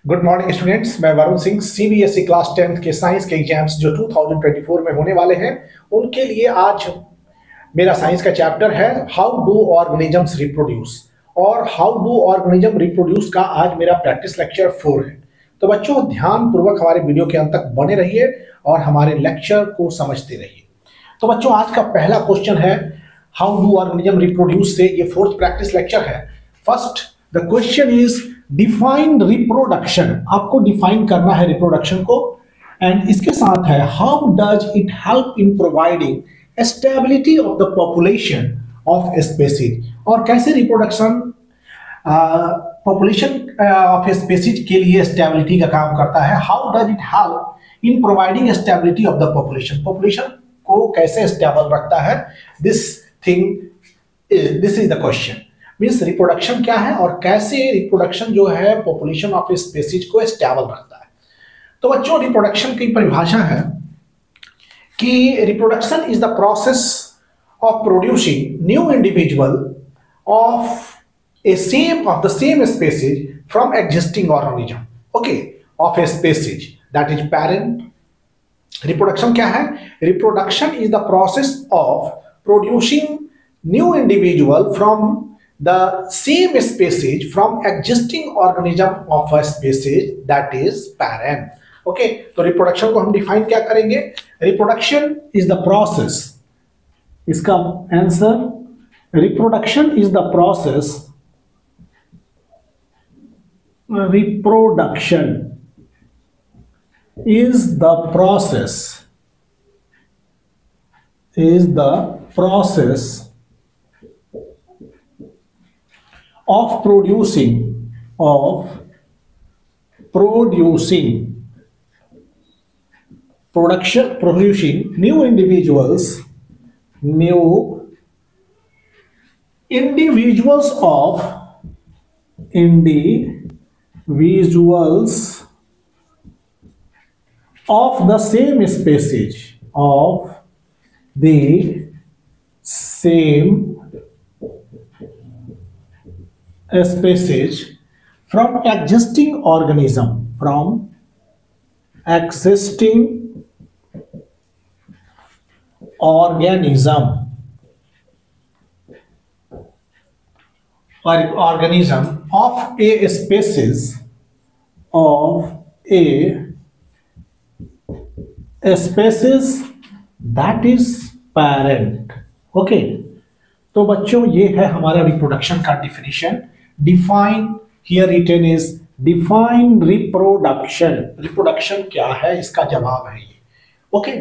Good morning students, मैं Varun Singh. CBSE class 10th के science के एग्जाम्स जो 2024 में होने वाले हैं उनके लिए आज मेरा साइंस का चैप्टर है हाउ डू ऑर्गेनिजम्स रिप्रोड्यूस। और हाउ डू ऑर्गेनिज्म रिप्रोड्यूस का आज मेरा प्रैक्टिस लेक्चर 4 है। तो बच्चों ध्यान पूर्वक हमारे वीडियो के अंत तक बने रहिए और हमारे लेक्चर को समझते रहिए। तो बच्चों आज का पहला क्वेश्चन है हाउ डू ऑर्गेनिज्म रिप्रोड्यूस से ये 4th प्रैक्टिस लेक्चर है। First the question is define reproduction. आपको डिफाइन करना है रिप्रोडक्शन को। एंड इसके साथ है how does it help in providing stability of the population of species. और कैसे रिप्रोडक्शन पॉपुलेशन ऑफ स्पीसीज के लिए स्टेबिलिटी का काम करता है। How does it help in providing stability of the population. Population को कैसे स्टेबल रखता है। This is the question. Means reproduction क्या है और कैसे रिप्रोडक्शन जो है पॉपुलेशन ऑफ स्पीसीज को स्टेबल रखता है। तो बच्चों रिप्रोडक्शन की परिभाषा है कि reproduction is the process of producing new individual of the same species from existing organism, okay, of a species that is parent. Reproduction क्या है। Reproduction is the process of producing new individual from the same species from existing organism of a species that is parent. Okay, तो reproduction को हम define क्या करेंगे। Reproduction is the process, इसका answer reproduction is the process, reproduction is the process of producing new individuals of the same species species from existing organism of a species that is parent। Okay, तो बच्चों ये है हमारा reproduction का definition. Define here written is define reproduction. Reproduction क्या है इसका जवाब है ये। ओके,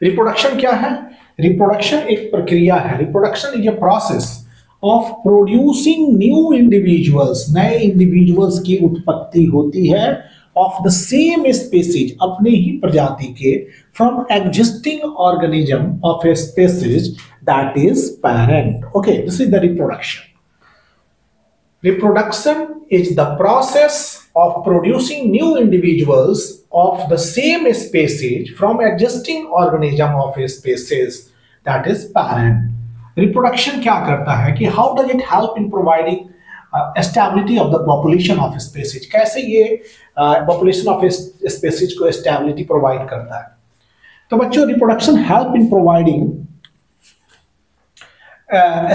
रिप्रोडक्शन क्या है। रिप्रोडक्शन एक प्रक्रिया है। Reproduction is a process of producing new individuals. नए इंडिविजुअल्स की उत्पत्ति होती है ऑफ द सेम स्पीसीज, अपने ही प्रजाति के, from existing organism of a species that is parent. Okay, this is the reproduction. Reproduction is the process of producing new individuals of the same species from existing organism of a species that is parent. Reproduction क्या करता है कि how does it help in providing stability of the population of species. कैसे ये population of species को stability provide करता है। तो बच्चों reproduction help in providing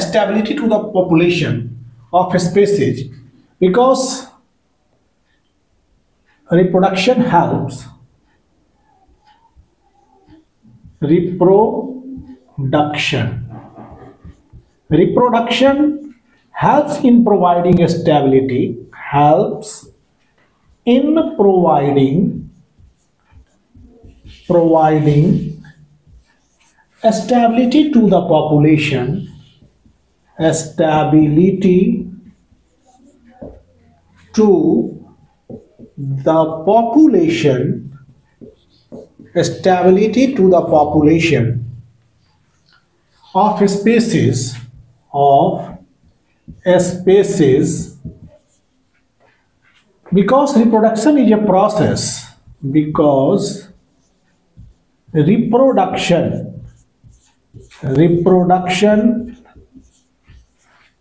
stability to the population of species because reproduction helps reproduction helps in providing stability, helps in providing stability to the population, stability to the population, stability to the population of species because reproduction is a process, because reproduction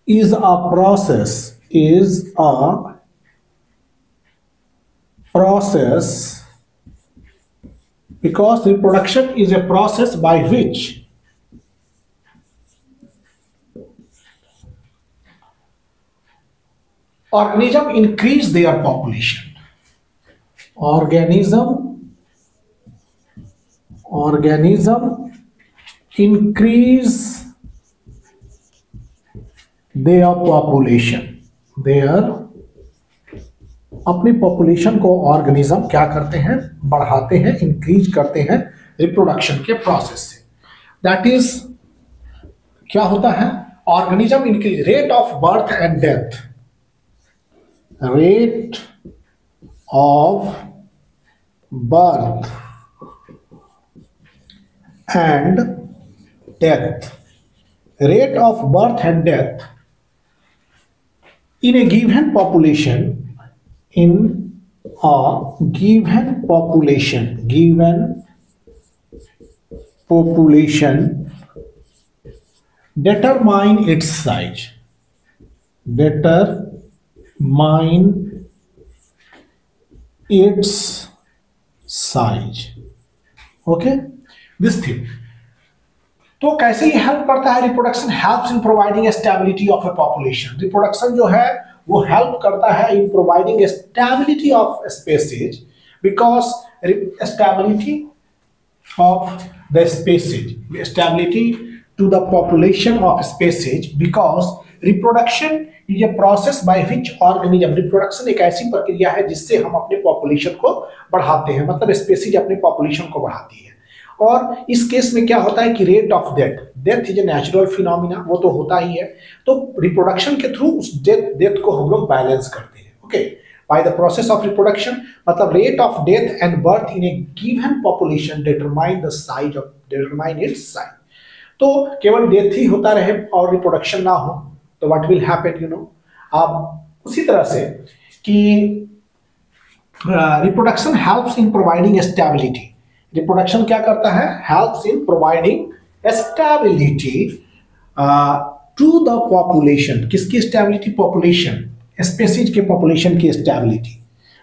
is a process process, because reproduction is a process by which organism increase their population. Organism increase their population. अपनी population को organism क्या करते हैं, बढ़ाते हैं, increase करते हैं reproduction के प्रोसेस से. दैट इज क्या होता है, organism increase rate of birth and death. Rate of birth and death. Rate of birth and death in a given population, determine its size. Okay, this thing. तो कैसे ये help करता है reproduction? Helps in providing stability of a population. Reproduction जो है वो help करता है in providing stability of species, because stability of the species, stability to the population of species, because reproduction is a process by which organism. Reproduction एक ऐसी प्रक्रिया है जिससे हम अपने पॉपुलेशन को बढ़ाते हैं, मतलब स्पीसीज अपने पॉपुलेशन को बढ़ाती है. और इस केस में क्या होता है कि rate of death is a natural phenomena, वो तो होता ही है. तो रिप्रोडक्शन के थ्रू उस डेथ को हम लोग बैलेंस करते हैं. Okay, by the process of reproduction, मतलब rate of death and birth in a given population determine its size. तो केवल डेथ ही होता रहे और रिप्रोडक्शन ना हो तो what will happen, you know. आप उसी तरह से कि reproduction helps in providing stability. Reproduction क्या करता है? Helps in providing stability to the population. किसकी स्टेबिलिटी? पॉपुलेशन, स्पीसीज के पॉपुलेशन की stability.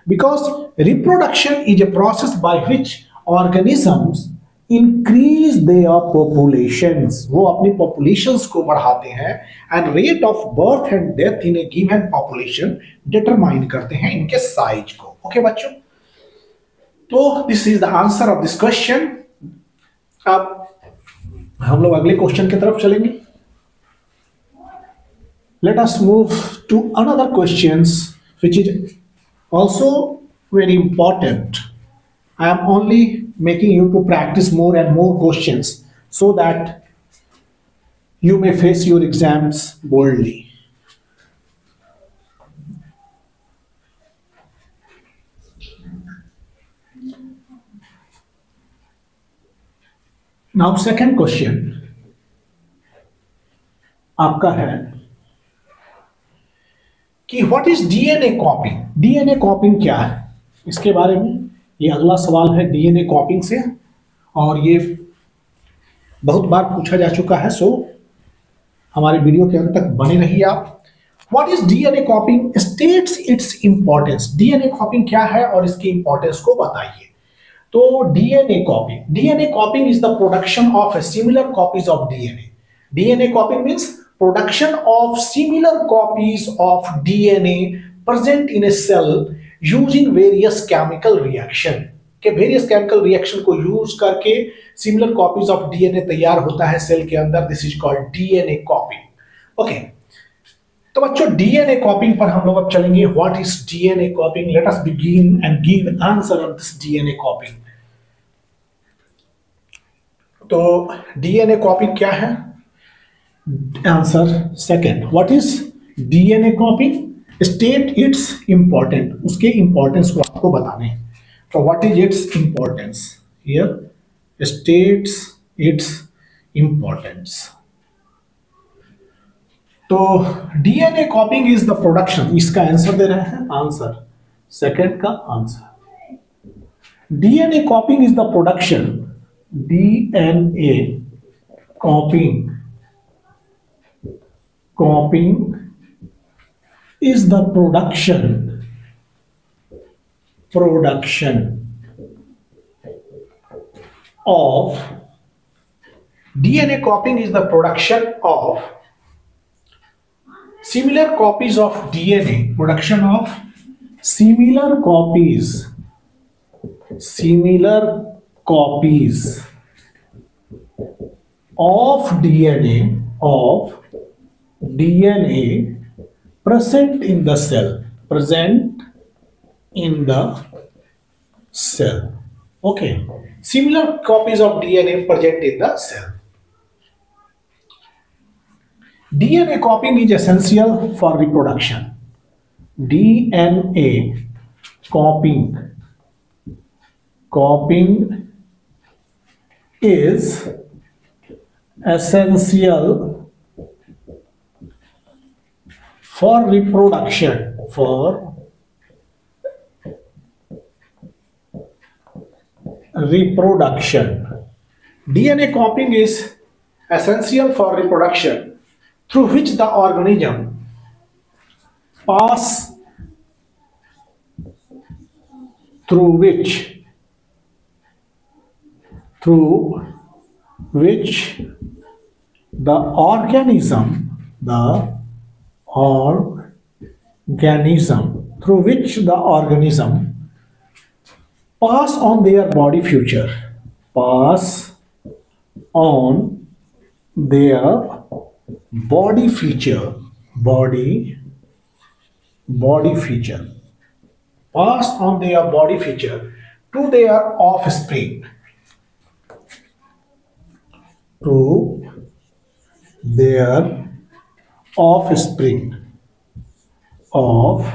Because reproduction is a process by which organisms increase their populations. वो अपनी पॉपुलेशंस को बढ़ाते हैं. And rate of birth and death in a given population determine करते हैं इनके साइज को. ओके बच्चों, तो this is the answer of this question. अब हम लोग अगले क्वेश्चन की तरफ चलेंगे. Let us move to another questions which is also very important. I am only making you to practise more and more questions so that you may face your exams boldly. Now second question आपका है कि what is DNA copying? DNA copying क्या है, इसके बारे में ये अगला सवाल है DNA copying से, और ये बहुत बार पूछा जा चुका है. सो हमारे वीडियो के अंत तक बने रहिए आप. What is DNA copying? States its importance. DNA copying क्या है और इसकी इंपॉर्टेंस को बताइए. तो DNA copying is the production of similar copies of DNA. DNA copying means production of similar copies of DNA present in a cell using various chemical reaction. के various chemical reaction को use करके similar copies of DNA तैयार होता है cell के अंदर. This is called DNA कॉपिंग. Okay, तो बच्चों डीएनए कॉपिंग पर हम लोग अब चलेंगे. What is DNA कॉपिंग? Let us begin and give an answer on this DNA कॉपिंग. तो डीएनए कॉपिंग क्या है? Answer second. What is DNA कॉपिंग? State it's important. उसके इंपॉर्टेंस को आपको बताने हैं. So what is its importance? Here states its importance. तो DNA copying is the production. इसका आंसर दे रहे हैं. आंसर सेकंड का answer. DNA copying is the production. DNA copying is the production production of DNA copying is the production of similar copies of DNA, production of similar copies of DNA present in the cell. Okay, similar copies of DNA present in the cell. DNA copying is essential for reproduction. DNA copying is essential for reproduction. DNA copying is essential for reproduction, through which the organism pass through which the organism pass on their body feature, to their offspring. Of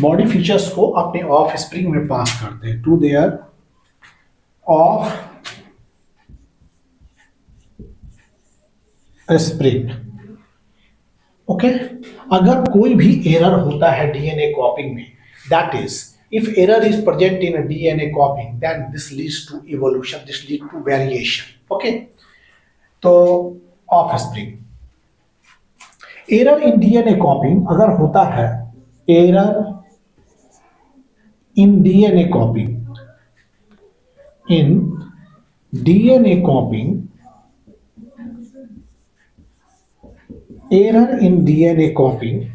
body features को अपने offspring में pass करते हैं, to their offspring. Okay, अगर कोई भी error होता है डीएनए कॉपिंग में, that is if error is present in a DNA copying, then this leads to evolution, this leads to variation. Okay, तो offspring. Error in DNA copying अगर होता है, error in DNA copying, error in DNA copying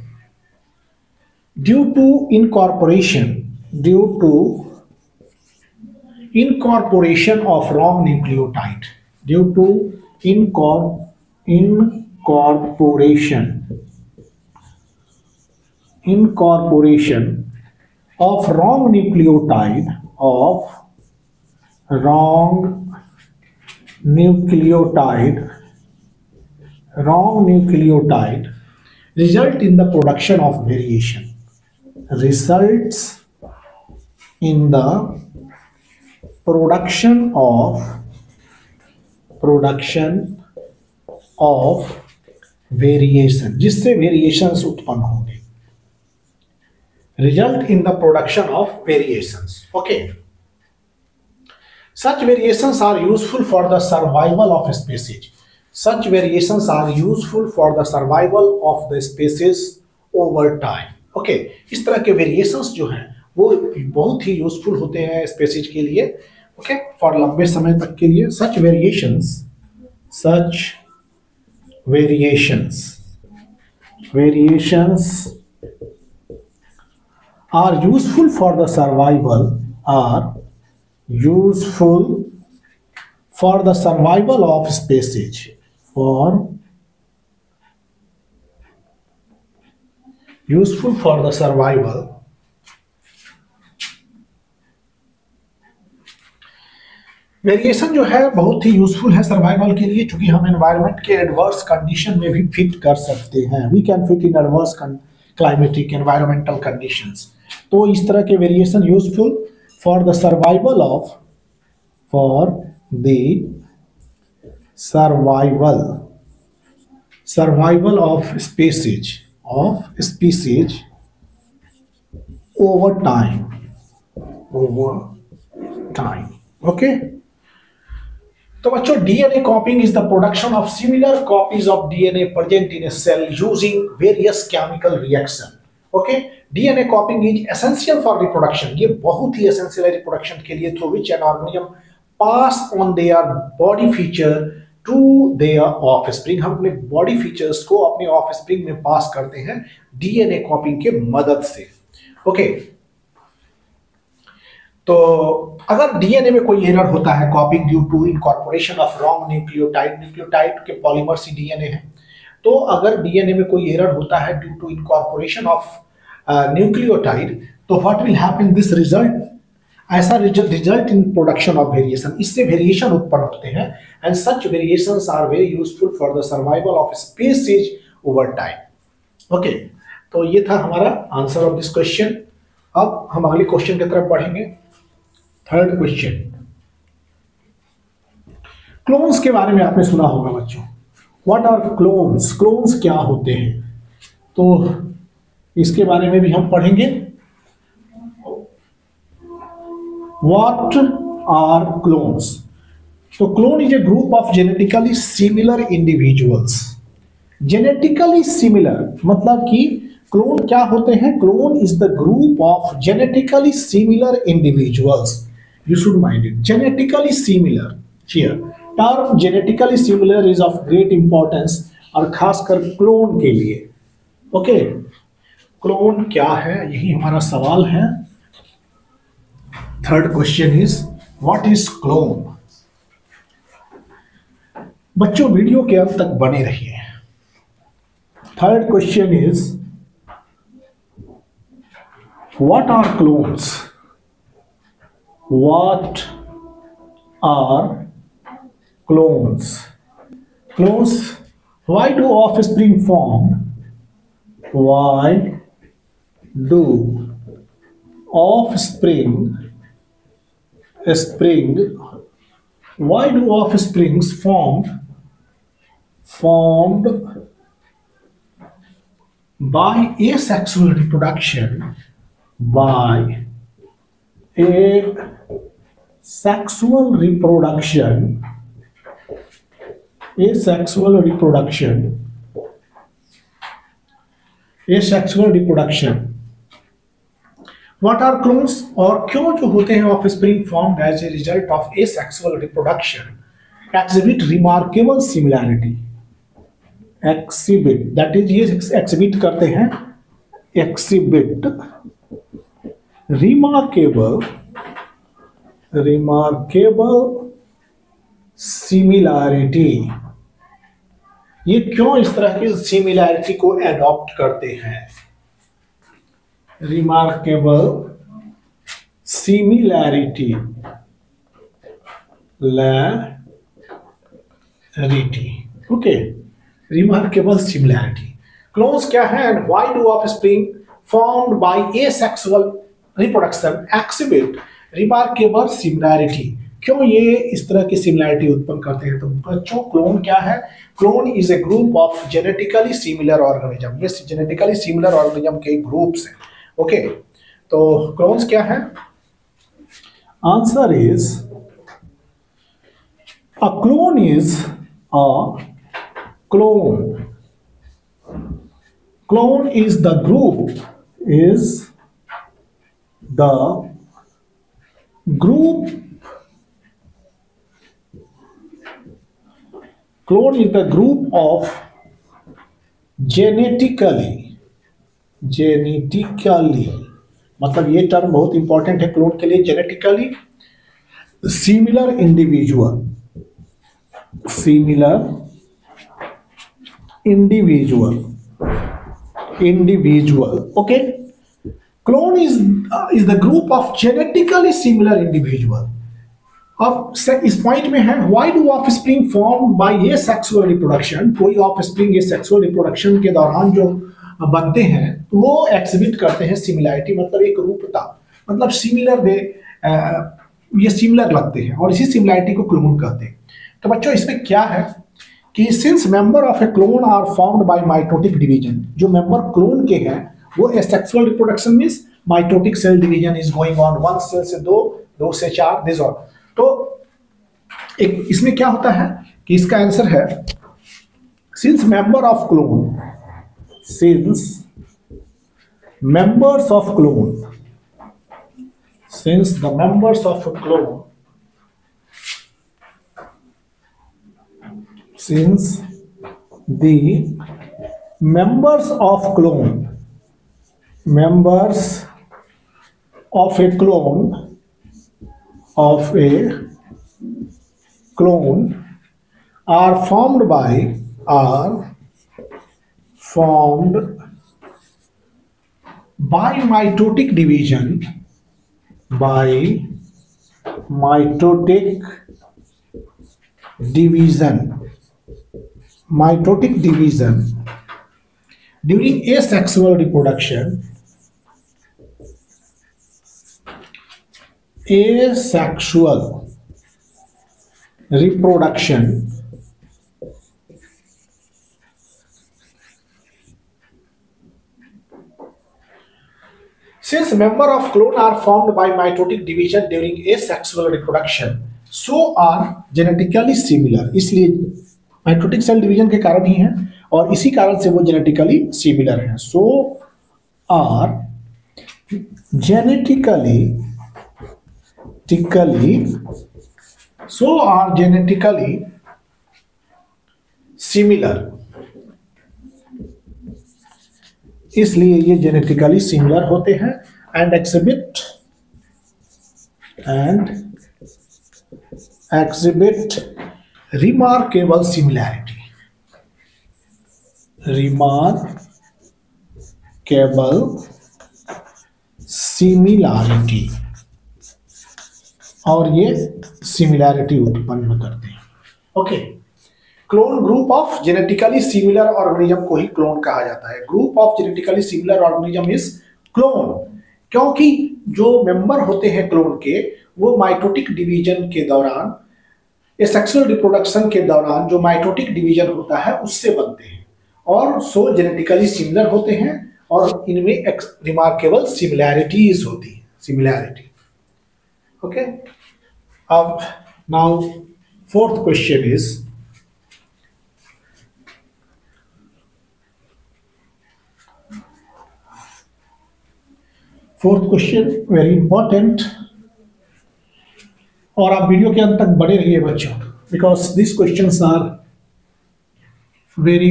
due to incorporation of wrong nucleotide, incorporation of wrong nucleotide result in the production of variation, results in the production of variation, जिससे variations उत्पन्न होंगे. Result in the production of variations. Okay, such variations are useful for the survival of a species. Such variations are useful for the survival of the species over time. Okay, इस तरह के variations जो हैं वो बहुत ही useful होते हैं species के लिए. ओके, फॉर लंबे समय तक के लिए. such variations are useful for the survival of species, useful for the survival. Variation जो है बहुत ही यूजफुल है सर्वाइवल के लिए, क्योंकि हम एनवायरनमेंट के एडवर्स कंडीशन में भी फिट कर सकते हैं. We can fit in adverse climatic environmental conditions. तो इस तरह के variation useful for the survival of species over time. Okay, तो बच्चों DNA copying is the production of similar copies of DNA present in a cell using various chemical reaction. Okay, DNA copying is essential for reproduction, ये बहुत ही essential है reproduction के लिए, through which an organism pass on their body feature to their offspring. हम अपने body features को अपने ऑफस्प्रिंग में पास करते हैं डीएनए कॉपिंग के मदद से। ओके, तो अगर डीएनए में कोई एरर होता है, copying due to incorporation of wrong nucleotide, nucleotide के पॉलीमर सी डीएनए है, तो अगर डीएनए में कोई एरर होता है due to incorporation of nucleotide, तो what will happen, this result, ऐसा result in production of variation, इससे वेरिएशन उत्पन्न होते हैं, and such variations are very useful for the survival of species over time. Okay, तो ये था हमारा आंसर ऑफ दिस क्वेश्चन। अब हम अगले क्वेश्चन की तरफ बढ़ेंगे। थर्ड क्वेश्चन, क्लोन्स के बारे में आपने सुना होगा बच्चों। व्हाट आर क्लोन्स, क्लोन्स क्या होते हैं, तो इसके बारे में भी हम पढ़ेंगे। व्हाट आर क्लोन्स, तो clone is a group of genetically similar individuals. Genetically similar मतलब कि क्लोन क्या होते हैं, clone is the group of genetically similar individuals. You should mind it. Genetically similar. Here, term genetically similar is of great importance और खासकर clone के लिए। Okay, clone क्या है, यही हमारा सवाल है। Third question is what is clone. बच्चों वीडियो के अंत तक बने रहिए। Third question is what are clones. What are clones? Clones, why do offspring form? Why do offspring why do offsprings formed by asexual reproduction, asexual reproduction। What are clones, और क्यों जो होते हैं offspring formed as a result of asexual reproduction exhibit remarkable similarity। exhibit that is ये exhibit करते हैं, exhibit remarkable similarity। ये क्यों इस तरह की सिमिलैरिटी को एडॉप्ट करते हैं, remarkable similarity, okay, remarkable similarity. Clones क्या है, and why do offspring formed by asexual reproduction exhibit remarkable similarity, क्यों ये इस तरह की सिमिलैरिटी उत्पन्न करते हैं। तो बच्चों क्लोन क्या है, clone is a group of genetically similar organism, ये जेनेटिकली सिमिलर ऑर्गेनिज्म के ग्रुप्स हैं। ओके, तो क्लोन्स क्या है, answer is a clone is a clone is the group clone is the group of genetically मतलब ये टर्म बहुत important है क्लोन के लिए, genetically similar individual. Okay, clone is the group of genetically similar individual. अब इस point में है why do offspring form by asexual reproduction, कोई ऑफस्प्रिंग एसेक्सुअल रिप्रोडक्शन के दौरान जो बनते हैं वो एक्सिबिट करते हैं सिमिलैरिटी, मतलब एक रूपता, मतलब सिमिलर ये सिमिलर लगते हैं और इसी सिमिलैरिटी को क्लोन कहते हैं। तो बच्चों इसमें क्या है कि since member of a clone are formed by mitotic division, जो मेंबर क्लोन के हैं वो asexual reproduction means mitotic cell division is going on, 1 cell से 2 से 4 दिस ऑल। तो एक इसमें क्या होता है कि इसका आंसर है since member of clone members of clone, since the members of a clone, since the members of clone, members of a clone, of a clone are formed by mitotic division, by mitotic division during asexual reproduction, since member of clone are formed by mitotic division during asexual reproduction, so are genetically similar, इसलिए mitotic cell division के कारण ही है और इसी कारण से वो genetically similar हैं. सो आर genetically similar, इसलिए ये जेनेटिकली सिमिलर होते हैं एंड exhibit remarkable similarity, और ये सिमिलैरिटी उत्पन्न करते हैं. Okay, clone group of genetically similar organism को ही क्लोन कहा जाता है. Group of genetically similar organism is clone, क्योंकि जो मेंबर होते हैं क्लोन के वो माइटोटिक डिवीजन के दौरान, सेक्सुअल रिप्रोडक्शन के दौरान जो माइटोटिक डिवीजन होता है उससे बनते हैं और सो जेनेटिकली सिमिलर होते हैं और इनमें रिमार्केबल सिमिलैरिटीज होती है. सिमिलैरिटी. ओके, अब now fourth question is, fourth question very important, और आप वीडियो के अंत तक बने रहिए बच्चों, because this questions are very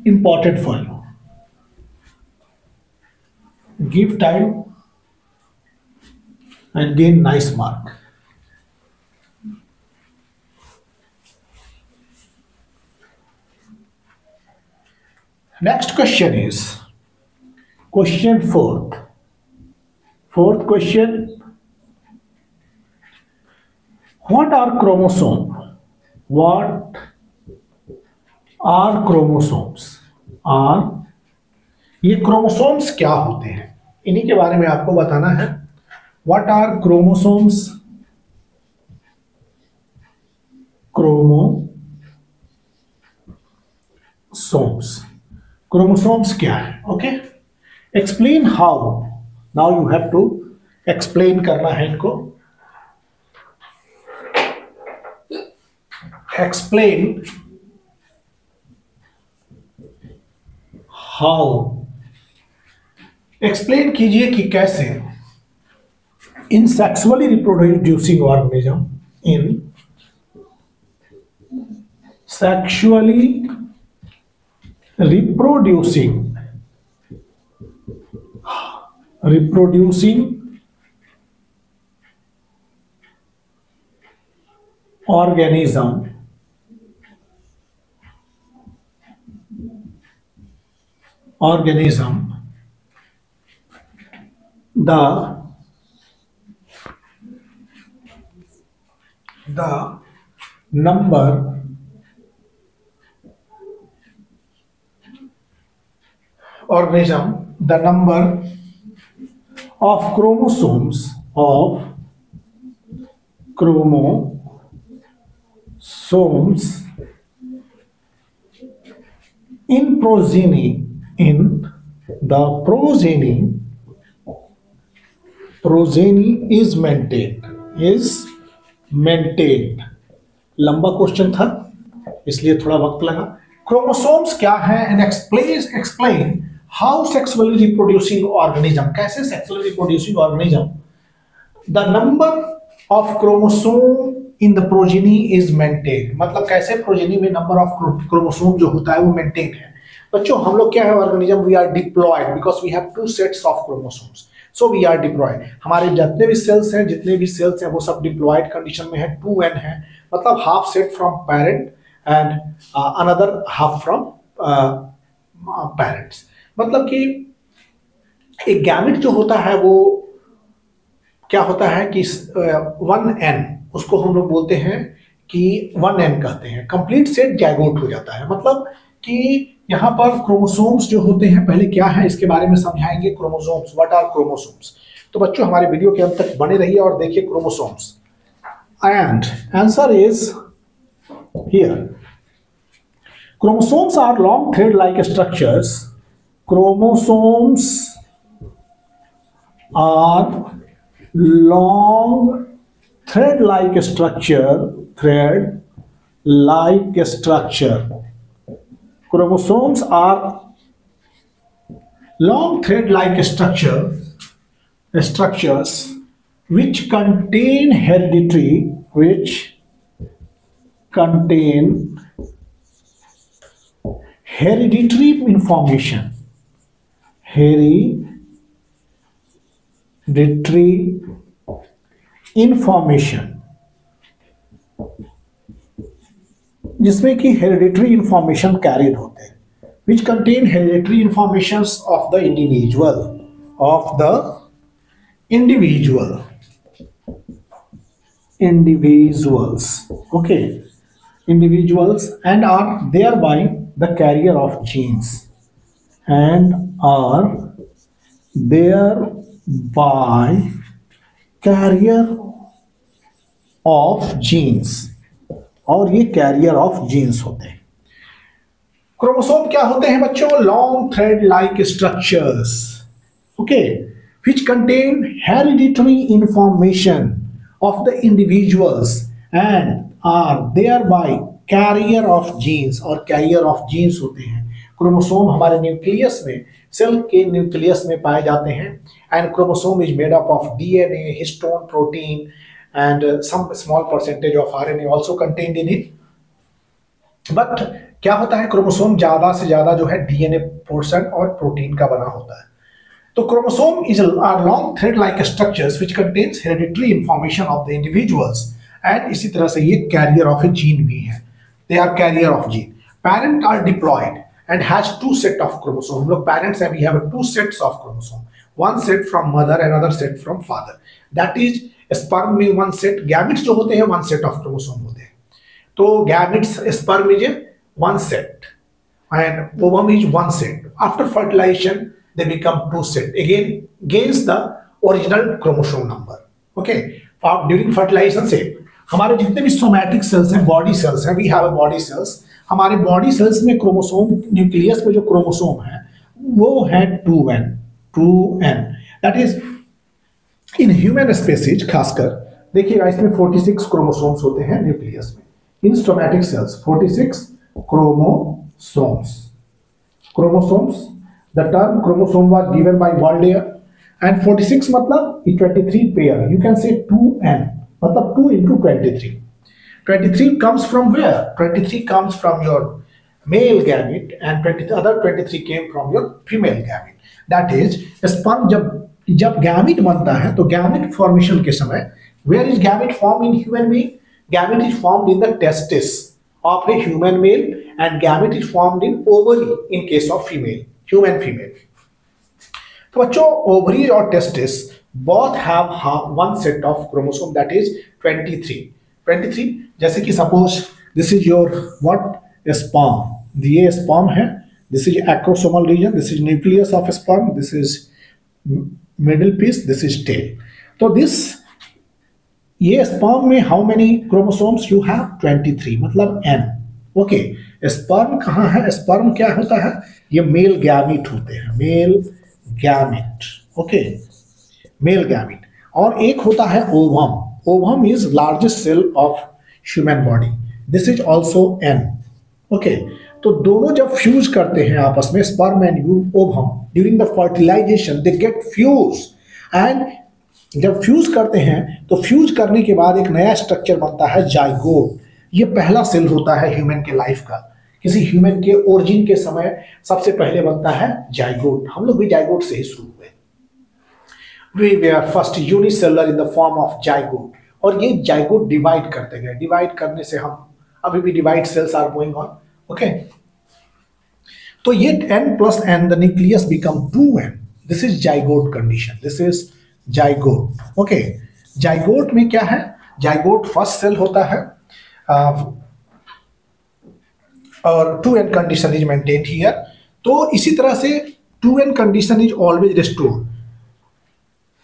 important for you. Give time and gain nice mark. Next question is question fourth question. What are chromosomes? What are chromosomes? ये chromosomes क्या होते हैं, इन्हीं के बारे में आपको बताना है. What are chromosomes? Chromosomes क्या है? Okay? Explain how. Now you have to explain करना है इनको. Explain how. एक्सप्लेन कीजिए कि कैसे in sexually reproducing organism, in sexually reproducing organism the number of chromosomes in progeny, progeny is maintained. लंबा question था इसलिए थोड़ा वक्त लगा. क्रोमोसोम्स क्या है and explain how sexually reproducing organism, कैसे sexually reproducing organism, the number of chromosome in the progeny is maintain, मतलब कैसे प्रोजेनी में नंबर ऑफ क्रोमोसोम जो होता है वो मेंटेन है। बच्चों हम लोग क्या है organism, we are diploid because we have 2 sets of chromosomes, so we are diploid. हमारे जितने भी सेल्स हैं वो सब डिप्लॉयड कंडीशन में है, 2n है, मतलब half set from parent and another half from parents. मतलब कि एक गैमेट जो होता है वो क्या होता है कि 1n, उसको हम लोग बोलते हैं कि 1n कहते हैं, कंप्लीट सेट जाइगोट हो जाता है। मतलब कि यहाँ पर क्रोमोसोम्स जो होते हैं, पहले क्या है इसके बारे में समझाएंगे। Chromosomes, what are chromosomes. तो बच्चों हमारे वीडियो के अंत तक बने रहिए और देखिए chromosomes, and answer is here. Chromosomes are long thread like structures, chromosomes are long thread like structure, chromosomes are long thread like structures which contain hereditary information, जिसमें कि हेरिडिटरी इंफॉर्मेशन कैरिड होते हैं, विच contain hereditary information of the individuals, okay, individuals, and are thereby the carrier of genes, और ये career of genes होते हैं। Chromosome क्या होते हैं बच्चों? Long thread like structures, okay, which contain hereditary information of the individuals and are thereby carrier of genes, और carrier of genes होते हैं। क्रोमोसोम हमारे न्यूक्लियस में, सेल के न्यूक्लियस में पाए जाते हैं, and chromosome is made up of DNA, histone, protein and some small percentage of RNA also contained in it. But क्या होता है, क्रोमोसोम ज्यादा से ज्यादा जो है डीएनए पोर्शन और प्रोटीन का बना होता है। तो chromosome is are long thread like structures which contains hereditary information of the individuals, and इसी तरह से ये कैरियर ऑफ ए जीन भी है, they are carrier of gene. Parent are diploid and has 2 set of chromosome, हम लोग parents हैं, we have 2 sets of chromosome, 1 set from mother and other set from father, that is sperm में 1 set, gametes जो होते हैं 1 set of chromosome होते हैं। तो gametes, sperm is 1 set and ovum is 1 set. After fertilization they become 2 set again gains the original chromosome number, okay। during fertilization से हमारे जितने भी सोमैटिक सेल्स हैं, बॉडी सेल्स हैं, we have a body cells, हमारे body cells में chromosome, nucleus में जो क्रोमोसोम है वो है 2n, that is in human species. खासकर देखिएगा इसमें 46 क्रोमोसोम्स होते हैं न्यूक्लियस में, in somatic cells 46 chromosomes. The term chromosome was given by Waldeyer, and 46 मतलब 23 pair, you can say 2n, मतलब 2 into 23. 23 comes from where? 23 comes from your male gamete and other 23 came from your female gamete. That is, sperm जब gamete बनता है तो gamete formation के समय, where is gamete formed in human being? Gamete is formed in the testis of a human male, and gamete is formed in ovary in case of female, human female. तो बच्चों ovary और testis both have 1 set of chromosome, that is 23। जैसे कि suppose this is your what sperm, ये sperm है, this is acrosomal region, this is nucleus of sperm, this is middle piece, this is tail. तो this ये sperm में how many chromosomes you have? 23, मतलब n, okay. Sperm कहाँ है? Sperm क्या होता है? ये मेल गैमेट होते हैं, male gamete, okay, male gamete. और एक होता है ovum, ovum is largest cell of human body, this is also n, okay. तो दोनों जब फ्यूज करते हैं आपस में, sperm and ovum, during the fertilization they get fuse, and जब फ्यूज करते हैं तो फ्यूज करने के बाद एक नया स्ट्रक्चर बनता है जाइगोट। ये पहला सेल होता है ह्यूमन के लाइफ का। किसी ह्यूमन के ओरिजिन के समय सबसे पहले बनता है जाइगोट। हम लोग भी जाइगोट से ही शुरू हुए। We were first unicellular in the form of zygote, और ये जाइगोट डिवाइड करते गए। डिवाइड करने से हम अभी भी divide cells are going on, okay. तो ये n plus n the nucleus become 2n, this is zygote condition, this is zygote, okay. Zygote में क्या है, जाइगोट फर्स्ट सेल होता है और 2n condition is maintained here. तो इसी तरह से 2n condition is always restored,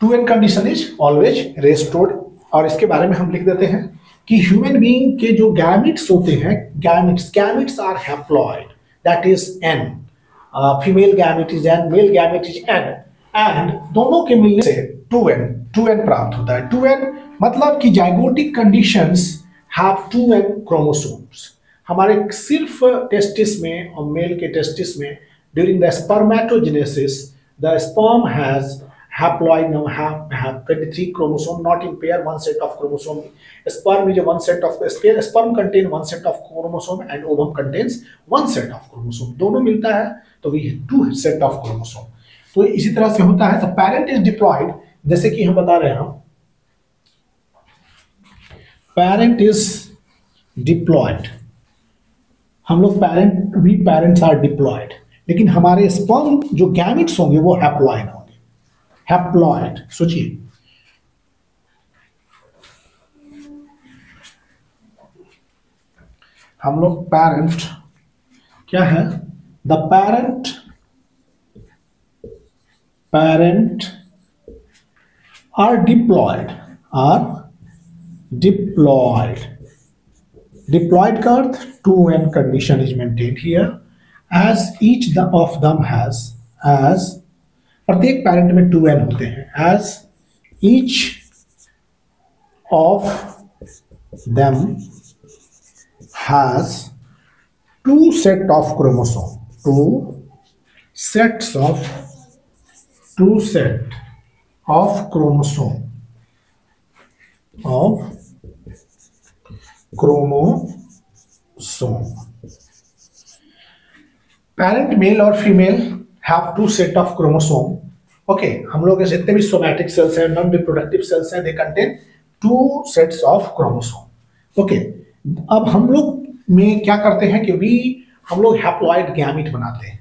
2n condition is always restored. और इसके बारे में हम लिख देते हैं कि ह्यूमन बीइंग के जो गैमिट्स होते हैं, gametes are haploid, that is n, female gamete is n, male gamete is n, and दोनों के मिलने से 2n प्राप्त होता है। 2n मतलब कि zygotic conditions have 2n chromosomes. हमारे सिर्फ टेस्टिस में और मेल के टेस्टिस में during the spermatogenesis the sperm has haploid now have 23 chromosome, not in pair, one set of chromosome. Sperm is one set of sperm contain one set of chromosome and ovum contains one set of chromosome. दोनों मिलता है तो we have two set of chromosome. तो इसी तरह से होता है। तो parent is diploid, जैसे कि हम बता रहे हैं, parent is diploid। हम लोग parents are diploid, लेकिन हमारे sperm जो gametes होंगे वो haploid होंगे। हैप्लॉइड, सोचिए, हम लोग पेरेंट क्या है, the parent are diploid, diploid का अर्थ 2n condition is maintained here as each of them has, as प्रत्येक पैरेंट में 2n होते हैं, as each of them has 2 set of chromosome, 2 set of chromosome parent male और female have 2 set of chromosome, okay। हम लोग के जितने भी सोमैटिक सेल्स हैं, नॉन रिप्रोडक्टिव सेल्स हैं, they contain 2 sets of chromosome, okay। अब हम लोग में क्या करते हैं कि हम लोग हैप्लॉइड गैमीट बनाते हैं।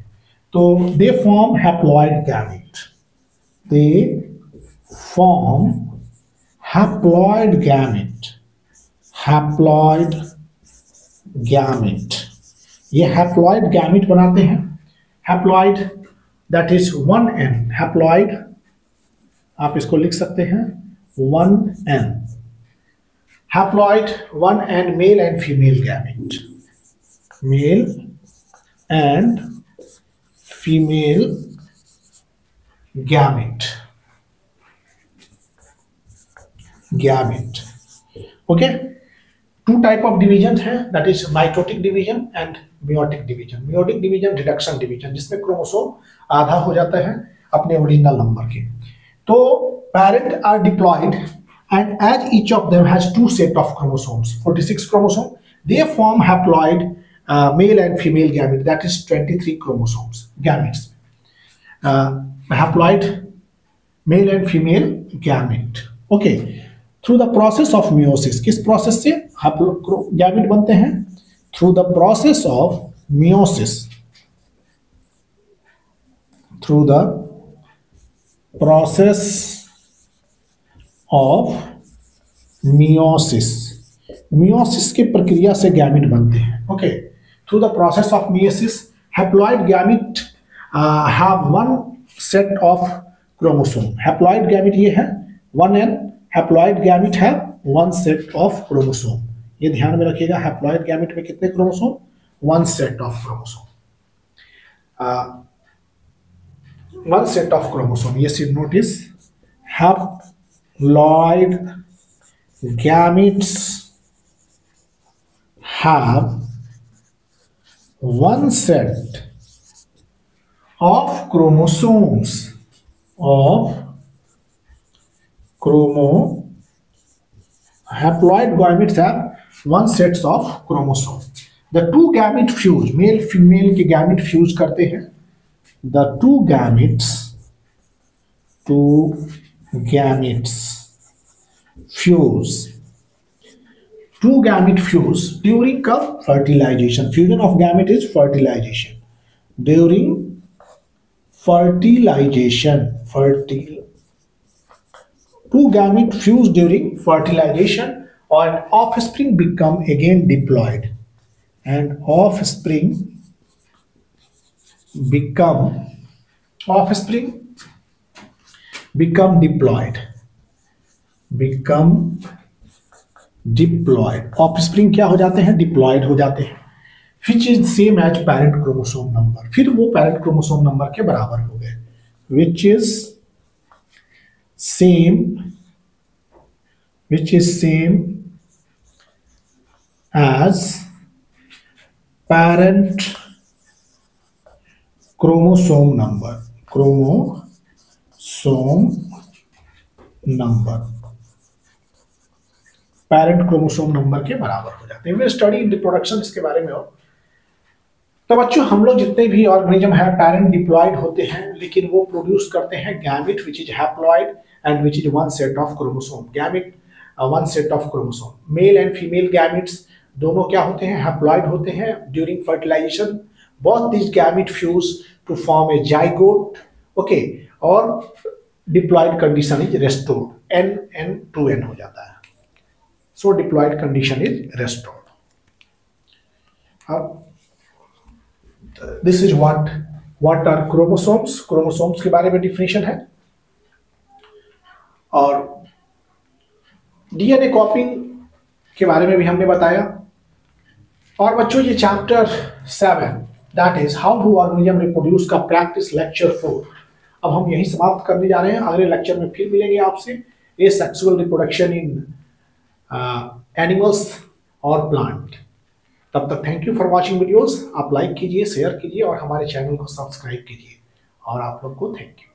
तो they form haploid gamete, ये हैप्लॉइड गैमीट बनाते हैं। Haploid that is 1n, haploid आप इसको लिख सकते हैं 1n, haploid 1n male and female gamete, male and female gamete, okay। 2 type of division है, that is mitotic division and meiotic division। meiotic division reduction division, जिसमें क्रोमोसोम आधा हो जाता है अपने ओरिजिनल नंबर के। तो parent are diploid and as each of them has 2 set of chromosomes, 46 chromosome, they form haploid male and female gamete, that is 23 chromosomes gametes, haploid male and female gamete, okay. Through the process of meiosis, किस process से gamete बनते हैं? Through the process of meiosis, through the process of meiosis, meiosis की प्रक्रिया से gamete बनते हैं, okay. through the process of meiosis haploid gamete have 1 set of chromosome, haploid gamete ये है 1n, haploid gamete have 1 set of chromosome, ये ध्यान में रखिएगा। haploid gamete में कितने chromosome? 1 set of chromosome, 1 set of chromosome, yes, you notice haploid gametes have one set of chromosomes haploid gametes have one sets of chromosome. The two gamete fuse, male female के gamete fuse करते हैं. The two gametes fuse during fertilization. Fusion of gamete is fertilization. During fertilization, two gamete fuse during fertilization, and offspring become again diploid. And offspring become diploid. Offspring क्या हो जाते हैं? Diploid हो जाते हैं. Which is same as parent chromosome number. फिर वो parent chromosome number के बराबर हो गए. Which is same as parent chromosome number. Parent chromosome number के बराबर हो जाते हैं. वी स्टडी इन रिप्रोडक्शन इसके बारे में. और तो बच्चों हम लोग जितने भी ऑर्गेनिज्म है पैरेंट डिप्लॉयड होते हैं, लेकिन वो प्रोड्यूस करते हैं gamete which is haploid and which is one set of chromosome. Gamete one set of chromosome. Male and female gametes दोनों क्या होते हैं? हैप्लॉयड होते हैं. During fertilization both these gamete fuse to form a zygote, okay, और diploid condition is restored. N to N हो जाता है. So diploid condition is restored. This is what are chromosomes. Chromosomes के बारे में definition है. और DNA copying के बारे में भी हमने बताया. और बच्चों ये chapter 7 that is how do organism reproduce का प्रैक्टिस लेक्चर 4 अब हम यही समाप्त करने जा रहे हैं. अगले लेक्चर में फिर मिलेंगे आपसे. ये सेक्सुअल रिप्रोडक्शन इन एनिमल्स और प्लांट. तब तक thank you for watching videos. आप लाइक कीजिए, शेयर कीजिए और हमारे चैनल को सब्सक्राइब कीजिए. और आप लोग को थैंक यू.